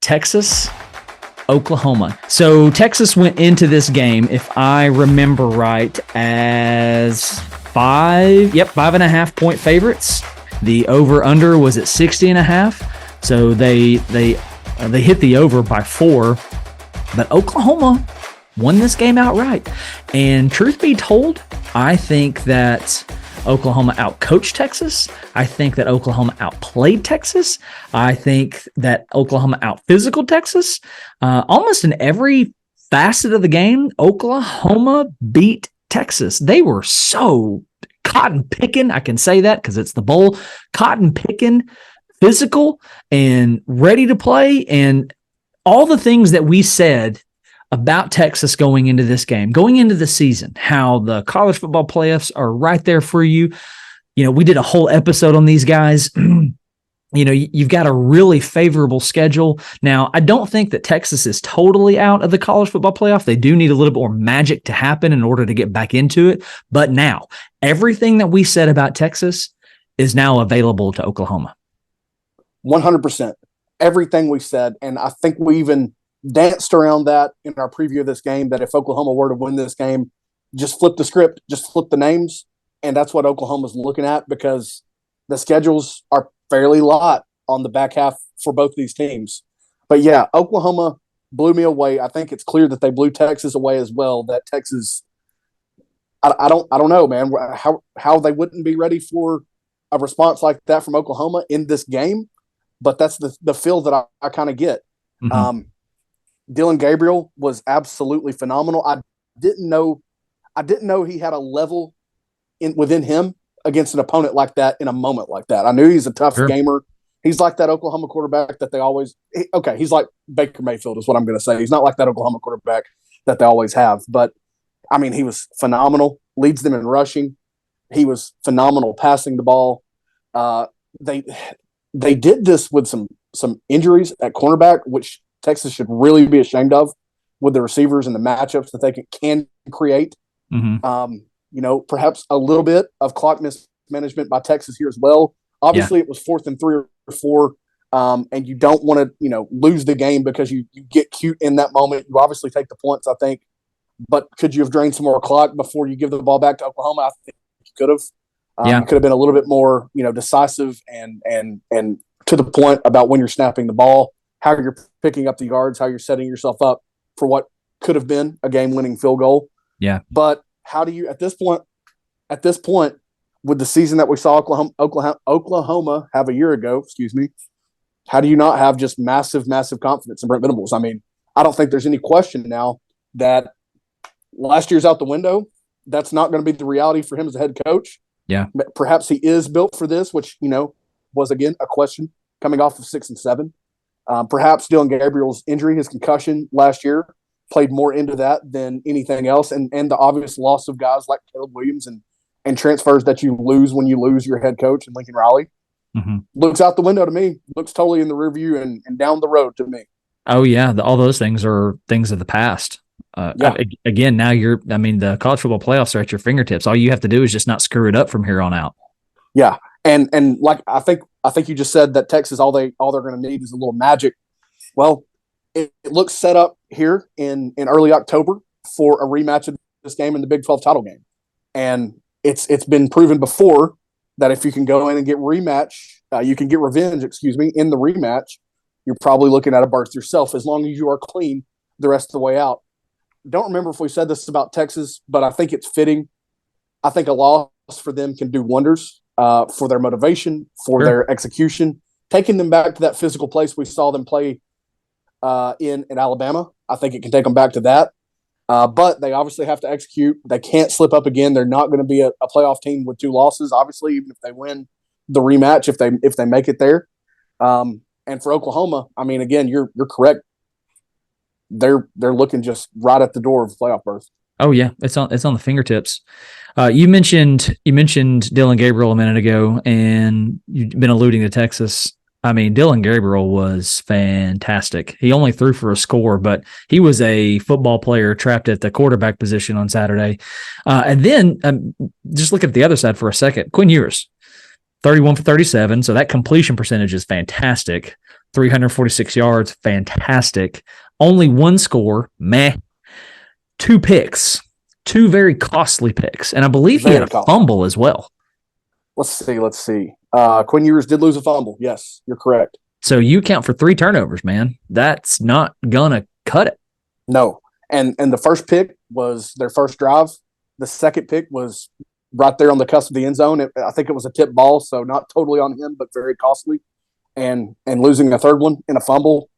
Texas, Oklahoma. So Texas went into this game, if I remember right, as 5.5 point favorites. The over-under was at 60.5. So they hit the over by 4. But Oklahoma won this game outright. And truth be told, I think that Oklahoma outcoached Texas. I think that Oklahoma outplayed Texas. I think that Oklahoma out-physical Texas. Almost in every facet of the game, Oklahoma beat Texas. They were so cotton picking. I can say that because it's the bowl. Cotton picking, physical, and ready to play. And all the things that we said about Texas going into this game, going into the season, how the college football playoffs are right there for you. You know, we did a whole episode on these guys. You know, you've got a really favorable schedule. Now, I don't think that Texas is totally out of the college football playoff. They do need a little bit more magic to happen in order to get back into it. But now, everything that we said about Texas is now available to Oklahoma. 100%. Everything we said. And I think we even danced around that in our preview of this game, that if Oklahoma were to win this game, just flip the script, just flip the names. And that's what Oklahoma's looking at, because the schedules are fairly light on the back half for both these teams. But yeah, Oklahoma blew me away. I think it's clear that they blew Texas away as well. That Texas, I don't know, man, how they wouldn't be ready for a response like that from Oklahoma in this game. But that's the feel that I kind of get. Mm-hmm. Dillon Gabriel was absolutely phenomenal. I didn't know he had a level within him against an opponent like that in a moment like that. I knew he's a tough gamer. He's like that Oklahoma quarterback that they always he's like Baker Mayfield is what I'm going to say. He's not like that Oklahoma quarterback that they always have. But, I mean, he was phenomenal, leads them in rushing. He was phenomenal passing the ball. They did this with some injuries at cornerback, which Texas should really be ashamed of, with the receivers and the matchups that they can create. Mm-hmm. You know, perhaps a little bit of clock mismanagement by Texas here as well. Obviously, It was 4th and 3 or 4, and you don't want to, lose the game because you get cute in that moment. You obviously take the points, I think, but could you have drained some more clock before you give the ball back to Oklahoma? I think you could have. You could have been a little bit more, decisive and to the point about when you're snapping the ball, how you're picking up the yards, how you're setting yourself up for what could have been a game-winning field goal. Yeah. But how do you, at this point, with the season that we saw Oklahoma have a year ago, how do you not have just massive, massive confidence in Brent Venables? I mean, I don't think there's any question now that last year's out the window. That's not going to be the reality for him as a head coach. Yeah. Perhaps he is built for this, which, was, again, a question coming off of 6 and 7. Perhaps Dillon Gabriel's injury, his concussion last year, played more into that than anything else. And the obvious loss of guys like Caleb Williams and transfers that you lose when you lose your head coach and Lincoln Riley. Mm-hmm. Looks out the window to me. Looks totally in the rear view and down the road to me. Oh, yeah. All those things are things of the past. Again, now the college football playoffs are at your fingertips. All you have to do is just not screw it up from here on out. Yeah. And like, I think you just said that Texas, all they're going to need is a little magic. Well, it looks set up here in early October for a rematch of this game in the Big 12 title game. And it's been proven before that if you can go in and get you can get revenge, in the rematch, you're probably looking at a berth yourself as long as you are clean the rest of the way out. Don't remember if we said this about Texas, but I think it's fitting. I think a loss for them can do wonders for their motivation, for their execution, taking them back to that physical place we saw them play in Alabama. I think it can take them back to that. But they obviously have to execute. They can't slip up again. They're not going to be a playoff team with 2 losses, obviously, even if they win the rematch, if they make it there. And for Oklahoma, I mean, again, you're correct. They're looking just right at the door of the playoff berth. Oh yeah, it's on the fingertips. You mentioned Dillon Gabriel a minute ago, and you've been alluding to Texas. I mean, Dillon Gabriel was fantastic. He only threw for a score, but he was a football player trapped at the quarterback position on Saturday. And then just look at the other side for a second. Quinn Ewers, 31 for 37, so that completion percentage is fantastic. 346 yards, fantastic. Only one score, meh. 2 picks, 2 very costly picks, and I believe he had a fumble as well. Let's see. Quinn Ewers did lose a fumble. Yes, you're correct. So you count for 3 turnovers, man. That's not gonna cut it. No, and the first pick was their first drive. The second pick was right there on the cusp of the end zone. I think it was a tip ball, so not totally on him, but very costly. And losing a third one in a fumble,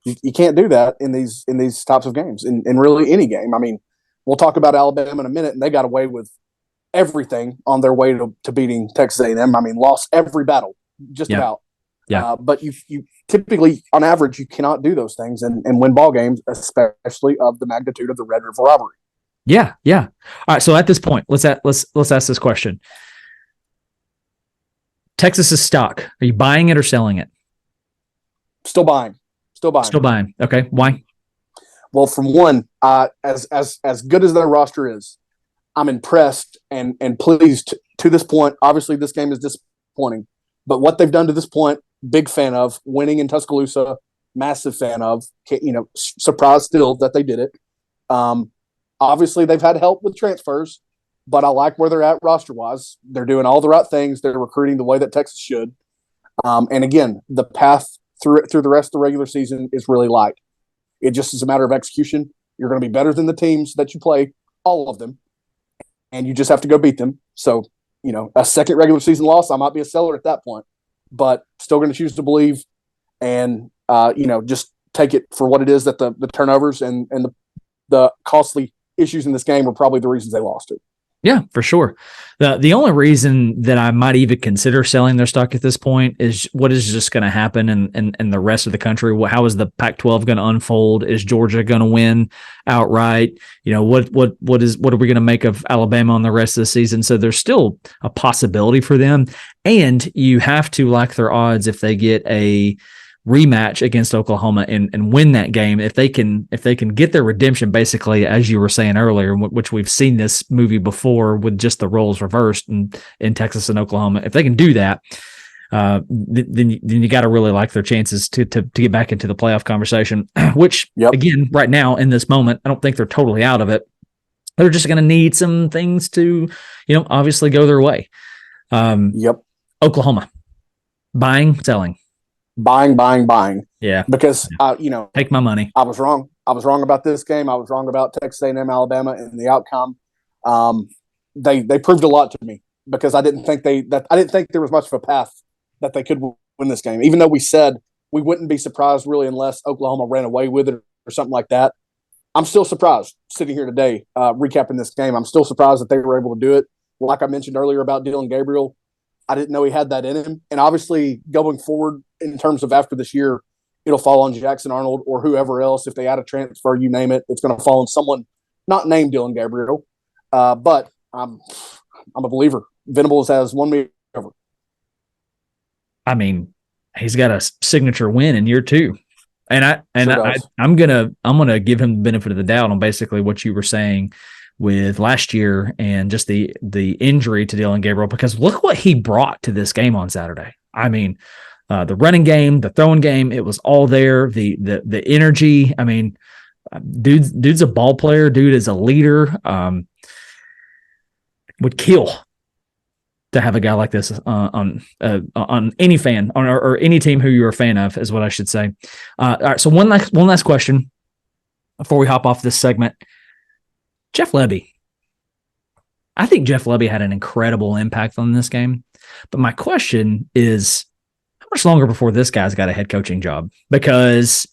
you can't do that in these types of games, in really any game. I mean, we'll talk about Alabama in a minute, and they got away with everything on their way to beating Texas A&M. I mean, lost every battle, just about. Yeah. But you typically, on average, you cannot do those things and win ball games, especially of the magnitude of the Red River robbery. Yeah. All right. So at this point, let's ask this question. Texas's stock. Are you buying it or selling it? Still buying. Okay. Why? Well, from one, as good as their roster is, I'm impressed and pleased to this point. Obviously, this game is disappointing, but what they've done to this point, big fan of. Winning in Tuscaloosa, massive fan of. Surprised still that they did it. Obviously, they've had help with transfers, but I like where they're at roster-wise. They're doing all the right things. They're recruiting the way that Texas should. And again, the path through the rest of the regular season is really light. It just is a matter of execution. You're going to be better than the teams that you play, all of them, and you just have to go beat them. So, a second regular season loss, I might be a seller at that point, but still going to choose to believe and, just take it for what it is, that the turnovers and the costly issues in this game are probably the reasons they lost it. Yeah, for sure. The only reason that I might even consider selling their stock at this point is what is just going to happen in the rest of the country. How is the Pac-12 going to unfold? Is Georgia going to win outright? What are we going to make of Alabama on the rest of the season? So there's still a possibility for them, and you have to like their odds if they get a rematch against Oklahoma and win that game. If they can get their redemption, basically, as you were saying earlier, which we've seen this movie before with just the roles reversed in Texas and Oklahoma. If they can do that, then you got to really like their chances to get back into the playoff conversation, which again, right now in this moment, I don't think they're totally out of it. They're just going to need some things to, obviously go their way. Oklahoma, buying, selling. Buying. Yeah. Because, take my money. I was wrong. I was wrong about this game. I was wrong about Texas A&M, Alabama, and the outcome. They proved a lot to me because I didn't think there was much of a path that they could win this game. Even though we said we wouldn't be surprised really unless Oklahoma ran away with it or something like that. I'm still surprised sitting here today, recapping this game. I'm still surprised that they were able to do it. Like I mentioned earlier about Dillon Gabriel, I didn't know he had that in him. And obviously going forward in terms of after this year, it'll fall on Jackson Arnold or whoever else. If they add a transfer, you name it, it's going to fall on someone not named Dillon Gabriel. But I'm a believer. Venables has won me over. I mean, he's got a signature win in year 2. And I'm gonna give him the benefit of the doubt on basically what you were saying with last year and just the injury to Dillon Gabriel, because look what he brought to this game on Saturday. I mean, the running game, the throwing game, it was all there. The energy. I mean, dude's a ball player. Dude is a leader. Would kill to have a guy like this on any fan or any team who you're a fan of, is what I should say. All right. So one last question before we hop off this segment. Jeff Lebby. I think Jeff Lebby had an incredible impact on this game. But my question is, how much longer before this guy's got a head coaching job? Because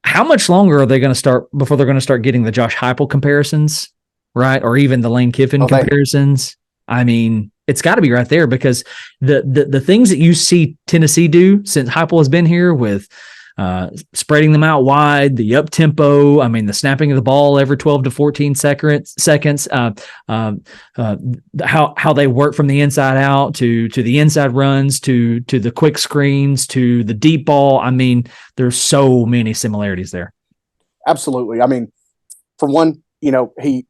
how much longer are they going to start before they're going to start getting the Josh Heupel comparisons, right? Or even the Lane Kiffin comparisons? I mean, it's got to be right there, because the things that you see Tennessee do since Heupel has been here with spreading them out wide, the up tempo. I mean, the snapping of the ball every 12 to 14 seconds. How they work from the inside out to the inside runs to the quick screens to the deep ball. I mean, there's so many similarities there. Absolutely. I mean, for one, he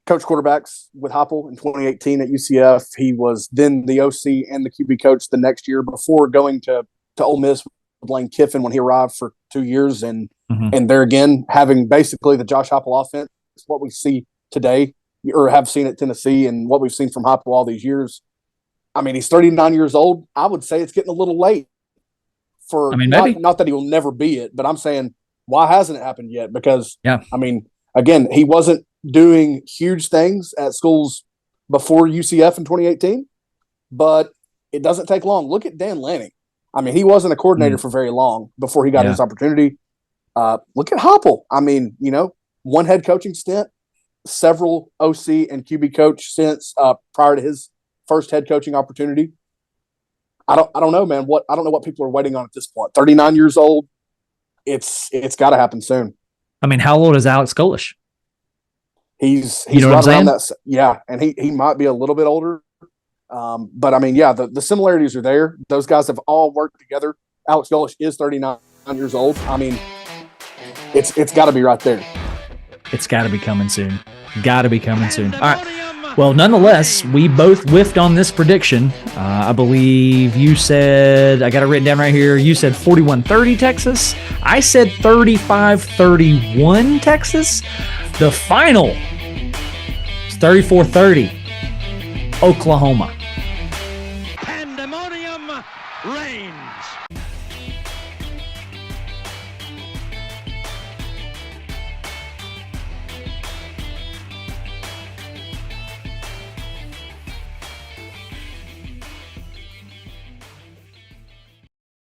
coached quarterbacks with Heupel in 2018 at UCF. He was then the OC and the QB coach the next year before going to to Ole Miss with Lane Kiffin when he arrived for 2 years, and Mhm. and there again having basically the Josh Heupel offense, what we see today or have seen at Tennessee, and what we've seen from Heupel all these years. I mean, he's 39 years old. I would say it's getting a little late for I mean, maybe. not that he will never be it, but I'm saying why hasn't it happened yet? Because Yeah. I mean, again, he wasn't doing huge things at schools before UCF in 2018, but it doesn't take long. Look at Dan Lanning. I mean, he wasn't a coordinator for very long before he got his opportunity. Look at Heupel. I mean, one head coaching stint, several OC and QB coach stints prior to his first head coaching opportunity. I don't know, man. I don't know what people are waiting on at this point. 39 years old. It's got to happen soon. I mean, how old is Alex Golish? He's You know right what I'm around that. Yeah, and he might be a little bit older. But I mean, yeah, the similarities are there. Those guys have all worked together. Alex Golish is 39 years old. I mean, it's got to be right there. It's got to be coming soon. Got to be coming soon. All right. Well, nonetheless, we both whiffed on this prediction. I believe you said, I got it written down right here, you said 41-30 Texas. I said 35-31 Texas. The final is 34-30 Oklahoma.